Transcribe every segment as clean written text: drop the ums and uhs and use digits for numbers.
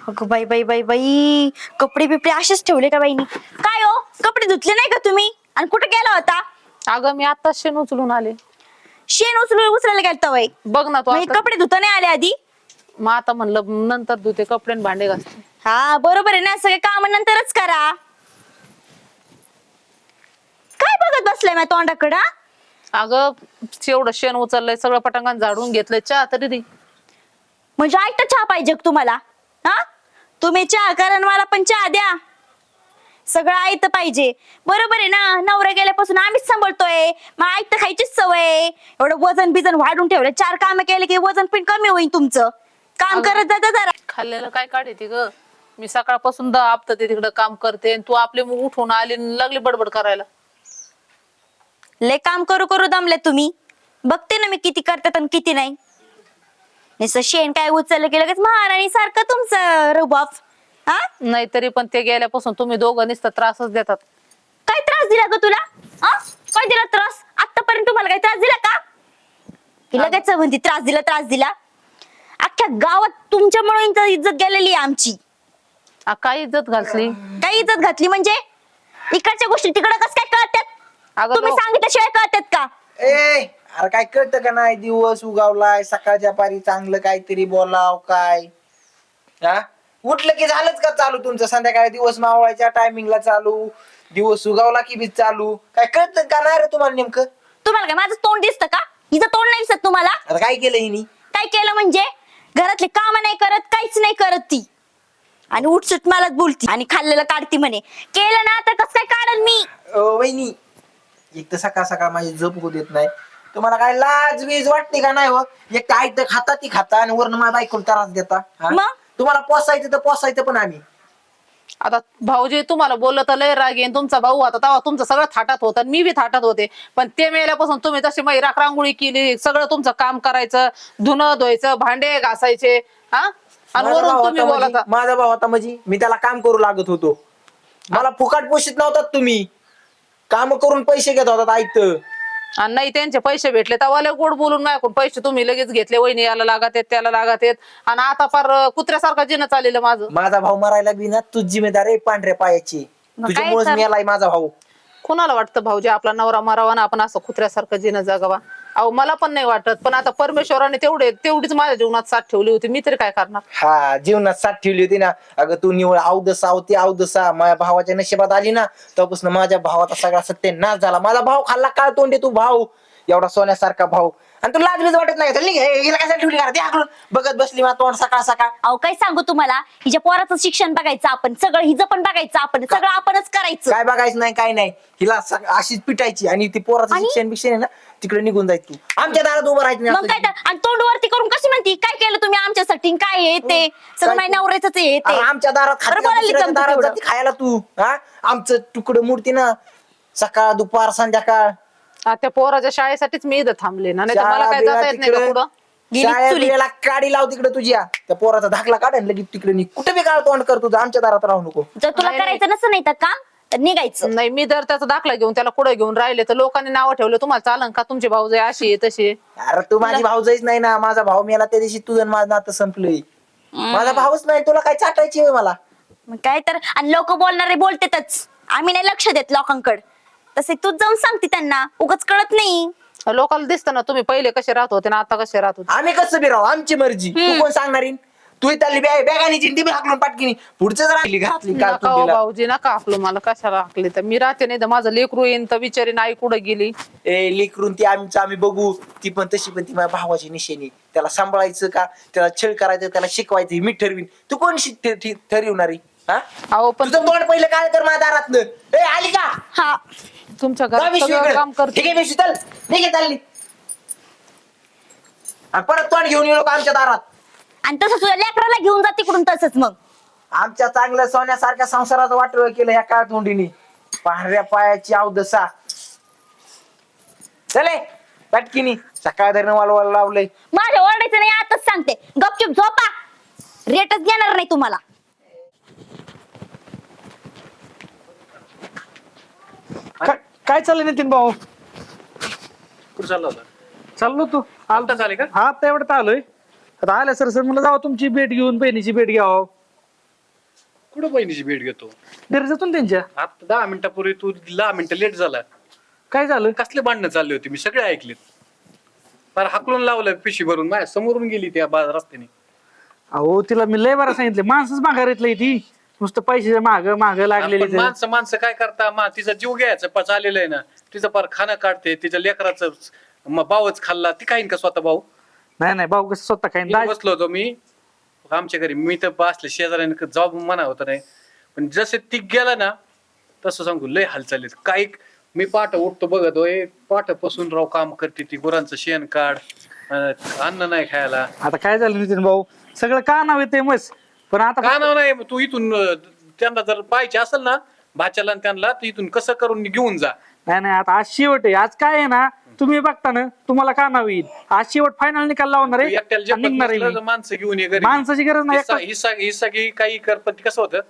अगं बाई बाई बाई बाई, कपडे बिपडे असेच ठेवले का बाईनी? काय हो, कपडे धुतले नाही का तुम्ही? आणि कुठे गेला होता? अगं मी आता शेण उचलून आले. शेण उचलायला गेलता बाई? बघ ना तू मग हे आता. कपडे धुता नाही आले आधी? मग आता म्हणलं नंतर धुते कपडे आणि भांडे घासते. हा बरोबर आहे ना, सगळे काम नंतरच करा. काय बघत बसलाय माझ्या तोंडाकडं? अगं एवढं शेण उचललंय, सगळं पटांगण झाडून घेतलंय, चहा तरी दे. म्हणजे ऐकता चहा पाहिजे का तुम्हाला? हा, तुम्ही चहा करा आणि मला पण चहा द्या. सगळं ऐकतं पाहिजे, बरोबर आहे ना? नवरा गेल्यापासून आम्हीच सांभाळतोय, मग ऐकतं खायचीच सवय. एवढं वजन बिजन वाढून ठेवलं, 4 काम केले की वजन पण कमी होईल तुमचं. काम अगं, करत जाता जरा. खाल्लेलं काय काढते ग? मी सकाळपासून आपतं ते तिकडं काम करते आणि तू आपले मग उठून आली आणि लागली बडबड करायला. लय काम करू करू दमले तुम्ही. बघते ना मी किती करतात आणि किती नाही. नुसतं शेण काय उचललं की लगेच महाराणी सारखं तुमचं रुबाब. हा, नाहीतरी पण ते गेल्यापासून तुम्ही दोघं नुसतं त्रासच देतात. काय त्रास दिला ग तुला? हा, काय दिला त्रास? आतापर्यंत तुम्हाला काय त्रास दिला का? की लगेच म्हणती त्रास दिला त्रास दिला. अख्ख्या गावात तुमच्यामुळे इज्जत गेलेली आहे आमची. काय इज्जत घालली? काय इज्जत घातली म्हणजे? इकडच्या गोष्टी तिकडे कस काय कळतात? अगं तुम्ही सांगितल्याशिवाय कळतात का? अरे काय कळतं का नाही? दिवस उगावलाय, सकाळच्या पारी चांगलं काहीतरी बोलाव काय. हा, उठलं की झालंच का चालू तुमचं? संध्याकाळी दिवस मावळायच्या टायमिंगला चालू, दिवस उगावला की बी चालू. काय कळतं का नाही रे तुम्हाला नेमकं? तुम्हाला काय माझं तोंड दिसतं का? हिचं तोंड नाही दिसत तुम्हाला? आता काय केलं हिनी? काय केलं म्हणजे? घरातले काम नाही करत, काहीच नाही करत ती, आणि उठसूट मलाच बोलती आणि खाल्लेलं काढती म्हणे. केलं ना तर कसं काय काढल मी? वहिनी, एक तर सकाळ सकाळ माझी झोप होऊ देत नाही. तुम्हाला काय लाज बीज वाटते का नाही? हो, एक तर आयत खाता ती खाता आणि वरून माझ्या बायकोला त्रास देता. हा? मग? तुम्हाला पोसायचं तर पोसायचं पण आम्ही. आता भाऊजी तुम्हाला बोललं तर लय राग येईन. तुमचा भाऊ होता तेव्हा तुमचं सगळं थाटात होतं आणि मी बी थाटात होते, पण ते मेल्यापासून तुम्ही तशी मग रांगोळी केली, सगळं तुमचं काम करायचं, धुणं धुवायचं, भांडे घासायचे. हा, आणि माझा वरून भाव तुम्ही होता बोलता. म्हणजे- माझा भाव होता म्हणजे मी त्याला काम करू लागत होतो. मला फुकाट पोषित नव्हतात तुम्ही. काम करून पैसे घेत होतात आयत. आणि नाही त्यांचे पैसे भेटले तेव्हा लय गोड बोलून माझ्याकडून पैसे तुम्ही लगेच घेतले. वहिनी याला लागत आहेत, त्याला लागत आहेत, आणि आता फार कुत्र्यासारखा जिनं चाललेलं माझं. माझा भाऊ मरायला बी ना तूच जिम्मेदार आहे पांढऱ्या पायाची. मग काय तुझ्यामुळेच तर? मेलाय माझा भाऊ. कुणाला वाटतं भाऊजी आपला नवरा मारावा ना आपण असं कुत्र्यासारखं जिनं जगावा? अहो मला पण नाही वाटत, पण आता परमेश्वराने तेवढीच माझ्या जीवनात साथ ठेवली होती, मी तरी काय करणार? हा, जीवनात साथ ठेवली होती ना. अगं तू निवळ अवदसा होती, अवदसा माझ्या भावाच्या नशिबात आली ना, तेव्हापासून माझ्या भावाचा सगळा सत्यानाश झाला. माझा भाव खाल्ला काळ तोंडे तू भाऊ, एवढा सोन्यासारखा भाऊ, आणि तू लाज बीज वाटत नाही? हिला कशाला ठेवली का? द्या बघत बसली मला तोंड सकाळ सकाळ. अहो काय सांगू तुम्हाला, हिच्या पोराचं शिक्षण बघायचं आपण, सगळं हिचं पण बघायचं आपण, सगळं आपणच करायचं. काय बघायचं नाही काय नाही, हिला अशीच पिटायची आणि ती पोराचं आणि? शिक्षण बिक्षण आहे ना तिकडे निघून जायची. तू आमच्या दारात उभं राहायचं मग नाही काय असं. तर, आणि तोंड वरती करून कशी म्हणती काय केलं तुम्ही आमच्यासाठी, काय हे ते सगळं काय माझ्या नवऱ्याचंच आहे ते. अरे आमच्या दारात खाती बरं का बोलायला दुसऱ्याच्या जमतं दारात तेवढं. जाती खायला तू? हा, आमचं तुकडं मूर्ती ना, सकाळ दुपार संध्याकाळ. त्या पोराच्या शाळेसाठीच मी इथं थांबले ना, नाही तर मला काय जाता येत नाही का पुढं? गेली चुलीत. शाळेला काडी लाव तिकडे तुझ्या, त्या पोराचा धाकला काढ आणि लगेच तिकडे निघ. कुठे बी काळ तोंड कर तुझं, आमच्या दारात राहू नको. जर तुला नाही, करायचं नसं नाही तर काम, तर निघायचं. नाही, मी जर त्याचा दाखला घेऊन त्याला कुठे घेऊन राहिले तर लोकांनी नावं ठेवलं, तुम्हाला चालन का? तुमचे भाऊ जे अशी आहे तशी आहे. अरे तू माझी भाऊजाईच नाही ना. माझा भाऊ मेला त्या दिवशी तुझं आणि माझं नातं संपलंय. माझा भाऊच नाही, तुला काय चाटायची होय मला? मग काय तर, आणि लोक बोलणारे बोलतेच, आम्ही नाही लक्ष देत लोकांकडे. तसे तूच जाऊन सांगते त्यांना, उगाच कळत नाही. लोकांना दिसतं ना तुम्ही पहिले कसे राहत होते ना आता कसे राहत होते. आम्ही कसं बी राहू, आमची मर्जी. तू कोण सांगणार? तू त्याली बॅगानी ती बी हाकलून पाटकीनी पुढचं राहिली घरातली काय नका हो भाऊजी, नका हाकलो मला. कशाला हाकले? तर मी राहते, नाही तर माझं लेकरू येईन तर विचारी आई कुठं गेली. लेकरून ती आम्ही बघू. ती पण तशी, पण ती माझ्या भावाची निशाणी. त्याला सांभाळायचं का त्याला छळ करायचं, त्याला शिकवायचं मी ठरवीन. तू कोण ठरवणारी? हा, अहो पण तुझं तोंड पहिलं काय कर माझ्या दारातनं. आली का? हा, तुमच्या जा घरात पिशवी सगळं इकडं. काम करते. ठीक आहे पिशवी, चल ठीक आहे चालली. आणि परत तोंड घेऊन येऊ नको आमच्या दारात. आणि तसंच तुझ्या लेकराला घेऊन जा तिकडून तसंच. मग आमच्या चांगल्या सोन्यासारख्या संसाराचं वाटोळं केलं ह्या काळ तोंडीनी. पांढऱ्या पायाची अवदसा. चले पटकिनी, सकाळ धरण वालवायला लावलंय. माझ्या ओरडायचं नाही, आताच सांगते. गपचूप झोपा, रेटच देणार नाही तुम्हाला. काय चाललंय नितीन भाऊ? कुठं चालला होता? चाललो तू आत्ताच आले का? हा, आता एवढं आलोय. आता आल्या सर म्हणलं जावं तुमची भेट घेऊन, बहिणीची भेट घ्यावं. कुठं बहिणीची भेट घेतो? घरी जातो ना त्यांच्या. आता 10 मिनिटापूर्वी तू 10 मिनिटं लेट झाला. काय झालं? कसले भांडणं चालले होते मी सगळे ऐकलेत. फार हाकलून लावलं पिशी भरून माझ्या समोरून गेली त्या रस्त्याने. अहो तिला मी लय बरं सांगितलं, माणसंच माघार येतलंय ती, नुसतं पैशाच्या माग लागलेली आपण माणसं काय करता तिचा जीव घ्यायचं पच आलेलं आहे ना. तिचं फार खाणं काढते, तिच्या लेकराचं भावच खाल्ला. ती खाईन का स्वतः भाऊ? नाही भाऊ कसं स्वतः काय इथं बसलो होतो मी आमच्या घरी. मी तर बसले शेजाऱ्याने जॉब म्हणा होता नाही, पण जसे ती गेला ना तसं सांगू लय हालचालीत. काही मी पाठ उठतो बघत होय, पाठापासून राव काम करते ती. गुरांचं शेण काढ, अन्न नाही खायला. आता काय झालं नितीन भाऊ, सगळं का नाव येते मस्त, पण आता का नाव नाही तू इथून त्यांना जर पाहिजे असेल ना भाच्याला आणि त्यांना, तर इथून कसं करून घेऊन जा. नाही आज शेवट आहे. आज काय आहे ना, तुम्ही बघता ना तुम्हाला का नाव येईल. आज शेवट फायनल निकाल लावणार आहे एकट्याला आणि निघणार आहे जपत मी. नसलं तर माणसं घेऊन ये घरी. माणसाची गरज नाही. हिस्सा घे काही कर, पण ते कसं होतं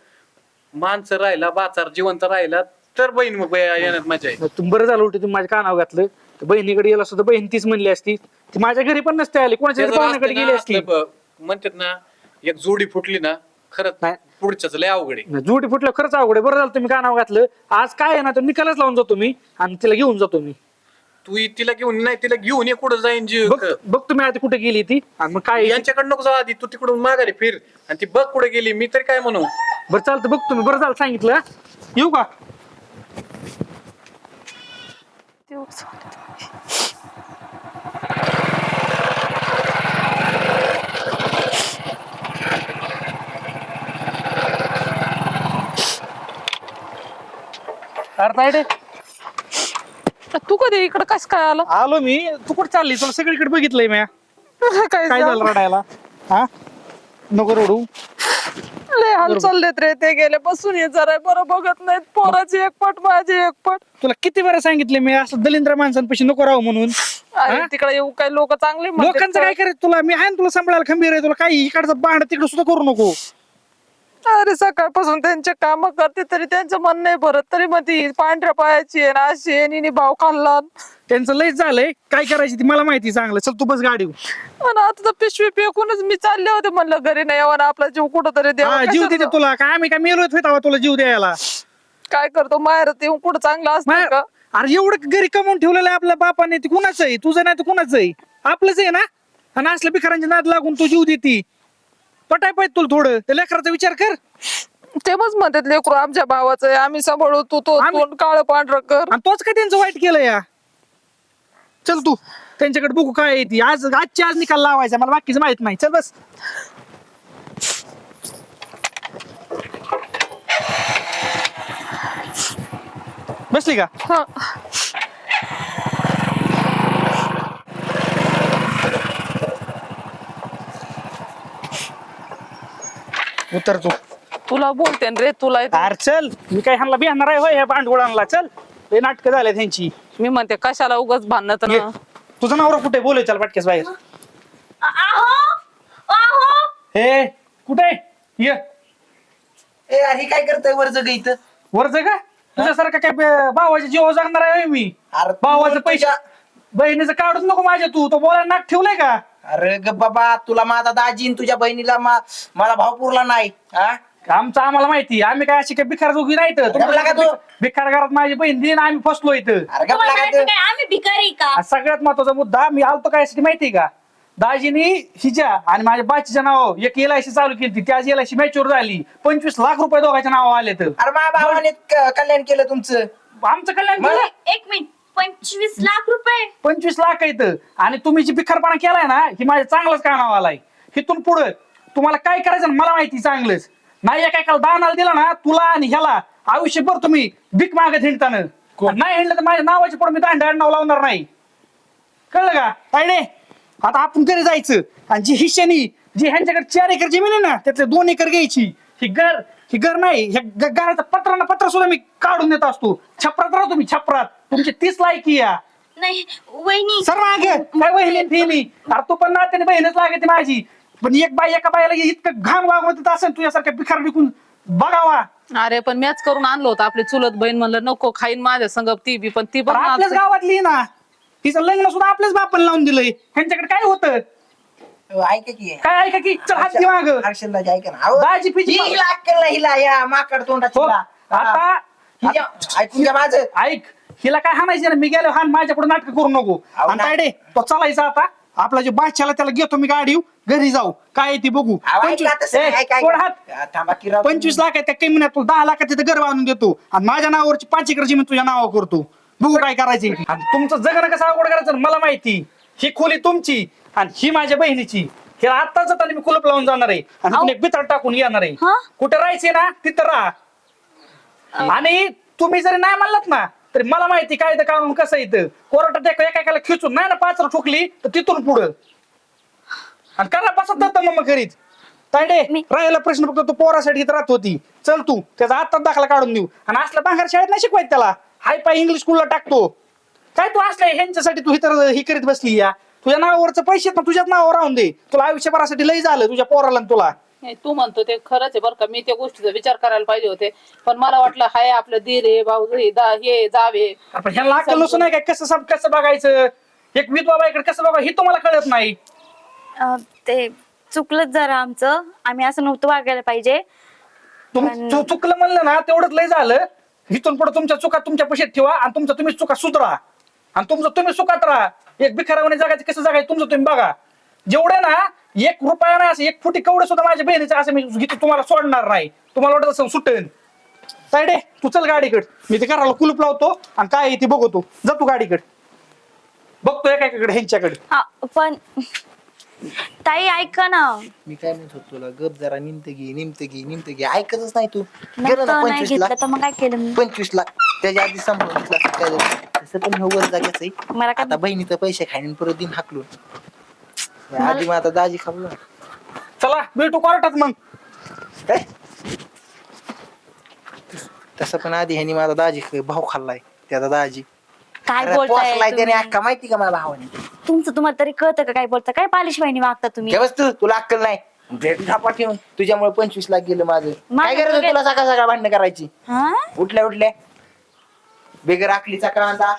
माणसं राहिला बाचार जिवंत राहिला तर बहीण मग येण्यात मजा आहे. तुम्ही बरं झालं उलट तुम्ही माझ्या कानावर घातलं. तर बहिणीकडे गेला सुद्धा बहीण तीच म्हणली असती, ती माझ्या घरी पण नसते आली, कोणाच्या ते तरी जर पाहुण्याकडे असलं गेली ना, असती. म्हणतात ना एक जोडी फुटली ना खरंच नाही. पुढच्याच लय अवघड आहे. जुटी फुटलं खरंच अवघड आहे. बरं झालं तुम्ही कानावर घातलं. आज काय आहे ना, तर निकालच लावून जातो मी आणि तिला घेऊन जातो मी. तू तिला घेऊन नाही, तिला घेऊन ये कुठं जाईन जीव. बघ तुम्ही आधी कुठे गेली ती आणि मग काय. यांच्याकडे नको जाऊ आधी, तू तिकडून माघारी फिर आणि ती बघ कुठे गेली. मी तरी काय म्हणू. बरं चालतं, बघ तुम्ही. बरं झालं सांगितलं. हा? येऊ का? अरे तायडे, तू कधी इकडे कस काय आला? आलो मी. तू कुठे चालली? तुला सगळीकडे बघितलंय मी. काय झालं रडायला? हा नको रडू. लय हाल चाललेत रे. ते गेल्यापासून हे जरा बरं बघत नाहीत. पोराची एक पट माझी एक पट. तुला किती वेळा सांगितले मी असं दलिंद्र माणसांपाशी नको राहू म्हणून. अरे तिकडे येऊ काय लोक चांगले म्हणतात. लोकांचं काय करायचं तुला? मी आहे ना तुला सांभाळायला खंबीर आहे. तुला काही इकडचं बांड तिकडे सुद्धा करू नको. अरे सकाळपासून त्यांचे काम करते तरी त्यांचं मन नाही भरत. तरी मग ती पांढऱ्या पायाची आहे ना अशी आहे, आणि भाव खाल्ला. त्यांचं लयच झालंय. काय करायची ती मला माहिती चांगलं. चल तू बस गाडीवर. आणि आता तर पिशवी फेकूनच मी चालले होते. म्हणलं घरी नाही यावं ना, आपला जीव कुठं तरी हा, द्यावा. जीव कशाला देते जाऊ? तुला. काय आम्ही काय मेलोय फेटावा तुला जीव द्यायला? काय करतो माहेर येऊन कुठं चांगलं असतं का? अरे एवढं घरी कमवून ठेवलेलं आहे आपल्या बापाने. ती कुणाचं आहे? तुझं नाही तर कुणाचं आहे? आपलंच आहे ना. आणि असल्या भिकारांची नाद लागून तू जीव देती. पटाय पाहिजे तुला थोडं. त्या लेकराचा विचार कर. तेव्हाच म्हणतात लेकरू आमच्या भावाचं आहे, आम्ही सांभाळू, तू तो तोंड काळं पांढरं कर. आणि तोच काय त्यांचं वाईट केलं या. चल तू त्यांच्याकडे बघू काय आहे ती. आजच्या आज निकाल लावायचा. मला बाकीचं माहित नाही. चल बस. बसली का? हा. उतर तू. तुला बोलते ना रे. तुला अरे चल. मी काय ह्यांना बिहाणार आहे होय ह्या भांडवळांना. चल. हे नाटकं झाले त्यांची. मी म्हणते कशाला उगाच भांडणं तर ये. तुझा नवरा कुठे? बोलू चल पटकेस बाहेर. हे कुठे? ये ए अरे काय करतोय वरच ग इथं? वरच का? तुझ्यासारखं काय भावाचे जीव जागणार आहे होय मी? अरे भावाचं पैसे बहिणीचं काढूच नको माझ्या. तू तो बोलायला नाक ठेवलंय का? अरे ग बाबा, तुला माझा दाजी आणि तुझ्या बहिणीला मला भाव पुरला नाही. हा आमचं आम्हाला माहिती. आम्ही काय अशी काय भिकार जोगी नाही तर. गपला का तू? भिकार घरात माझी बहीण दिन आम्ही फसलो इथं. अरे गप्पा तुम्हाला काय म्हणायचं काय आम्ही भिकारी का? आणि सगळ्यात महत्वाचा मुद्दा, मी आलतो काय यासाठी माहिती का? दाजीनी हिच्या आणि माझ्या बाचीच्या नावावर एक LIC चालू केली. ती आज LIC मॅच्युअर झाली. 25 लाख रुपये दोघांच्या नावावर आले. तर अरे माझ्या भावाने कल्याण केलं तुमचं. आमचं कल्याण केलं. एक मिनिट, 25 लाख रुपये? 25 लाख येतं. आणि तुम्ही जी भिकारपणा केलाय ना, ही माझ्या चांगलंच कानावर आलाय. इथून पुढं तुम्हाला काय करायचं ना मला माहिती चांगलंच. नाही एका दानाला दिला ना तुला आणि ह्याला, आयुष्यभर तुम्ही भीक मागत हिंडताना. नाही हिंडलं तर माझ्या नावाच्या पुढे मी दांड्या नाव लावणार नाही. कळलं का? काय आता आपण घरी जायचं आणि जी हिश्यानी जी ह्यांच्याकडे 4 एकर जमीन आहे ना, त्यातले 2 एकर घ्यायची. ही घर नाही, ह्या घराचं पत्र सुद्धा मी काढून देत असतो. छपरात राहतो मी, छपरात. तुमची 30 लायकी या. नाही वहिनी. सर मागे काय बहिणी अरे तू पण नात्याने बहीणच लागते माझी. पण एक बाई एका बाईला इतकं घाण वागवत असेल तुझ्यासारख्या भिकार विकून बघावा. अरे पण मॅच करून आणलं होतं आपली चुलत बहीण. म्हणलं नको खाईन माझ्या संग ती बी. पण ती पण आपल्याच गावातली ना. तिचं लग्न सुद्धा आपल्याच बापाला लावून दिलंय. ह्यांच्याकडे काय होतं? ऐका की काय ऐका की चल हात दे माग हर्षल दाजी ऐका ना अहो, दाजी फिजी हिला अक्कल नाही हिला या माकड तोंडाची हो, हिला. आता ऐकून घ्या माझं ऐक हिला काय हाणायचं ना मी गेलो हान माझ्याकडे नाटक करू नको अहो, आणि काय रे तो चालायचा आता आपला जे बादशाला त्याला घेतो मी गाडी घरी जाऊ काय आहे ती बघू अहो, ऐका तसं नाही, ऐका, सोड ऐका. हात थांबा की राव 25 लाख आहे त्या कमी नाही तुला 10 लाखात तिथं घर बांधून देतो आणि माझ्या नावावरची 5 एकर जमीन तुझ्या नावावर करतो बघू काय करायची आणि तुमचं जगणं कसं अवघड करायचं मला माहिती ही खोली तुमची आणि ही माझ्या बहिणीची हिला आत्ताच जाताना मी कुलूप लावून जाणार आहे आणि तिथून एक बितर टाकून येणार आहे हा? कुठे राहायचे ना तिथं राहा आणि तुम्ही जरी नाही म्हणलात ना तरी मला माहिती काय काढून कसं येतं कोर्टात एकाला खिचून नाही ना 5 ठोकली तर तिथून पुढं आणि करा बसत जातं मग घरीच तायडे राहिला प्रश्न फक्त तू पोरासाठी इथं राहत होती चल तू त्याचा आत्ताच दाखला काढून देऊ आणि असल्या बांगर शाळेत नाही शिकवायचं त्याला हाय पाय इंग्लिश स्कूलला टाकतो काय तू असल्या ह्यांच्यासाठी तू इतर ही करीत बसली या तुझ्या नावावरचं पैसे ना तुझ्याच नावावर राहून दे तुला आयुष्यभरासाठी लय झालं तुझ्या पोराला आणि तुला हे तू म्हणतो ते खरंच आहे बरं का मी त्या गोष्टीचा विचार करायला पाहिजे होते पण मला वाटलं हाय आपलं दीर आहे भाऊ हे जावे आपण ह्याला अक्कल नसून नाही काय कसं बघायचं एक विधवा बाईकडे कसं बघा हे तुम्हाला कळत नाही ते चुकलंच जरा आमचं आम्ही असं नव्हतं वागायला पाहिजे चुकलं म्हणलं ना तेवढंच लय झालं इथून पुढे तुमच्या चुका तुमच्या पैशात ठेवा आणि तुमच्या तुम्ही चुका सुधरा आणि तुमचं तुम्ही सुखात राहा एक भिकारावाने जगायचं कसं जगायचं तुमचं तुम्ही बघा जेवढे ना 1 रुपया नाही असं 1 फुटी कवडे सुद्धा माझ्या बहिणीचं असं मी इथं तुम्हाला सोडणार नाही तुम्हाला वाटत असं सुटेन साईडे तू चल गाडीकडे मी ते घराला कुलूप लावतो आणि काय आहे ते बघतो जा तू गाडीकडे बघतो एकाकडे ह्यांच्याकडे हा, पण ताई ऐका ना मी काय म्हणत होतो तुला गप जरा निमत घे ऐकतच नाही तू गेलं नसतं ना नाही 25 घेतलं लाख तर मग काय केलं मी 25 लाख त्याच्या आधी संपवून घेतला काय झालं? तसं पण वर जागायचंय मला काय आता बहिणीचं पैसे खाईन परत दिन हाकलून आधी मग आता दाजी खाल्लं चला भेटू कोर्टात मग काय तसं पण आधी ह्यानी माझा दाजी भाऊ खाल्लाय त्याचा दाजी काय अरे बोलताय पोसलाय त्याने तुम्ही? अक्का माहिती का माझ्या भावाने तुमचं तुम्हाला तरी कळतं का काय बोलता काय पालिश बहिणी वागता तुम्ही घे बस तू तुला अक्कल नाही भेट झापा ठेवून तुझ्यामुळे 25 लाख गेलं माझं काय माझं गरज होती तुला सकाळ भांडणं करायची हा उठल्या बेगर आकलीचा कांदा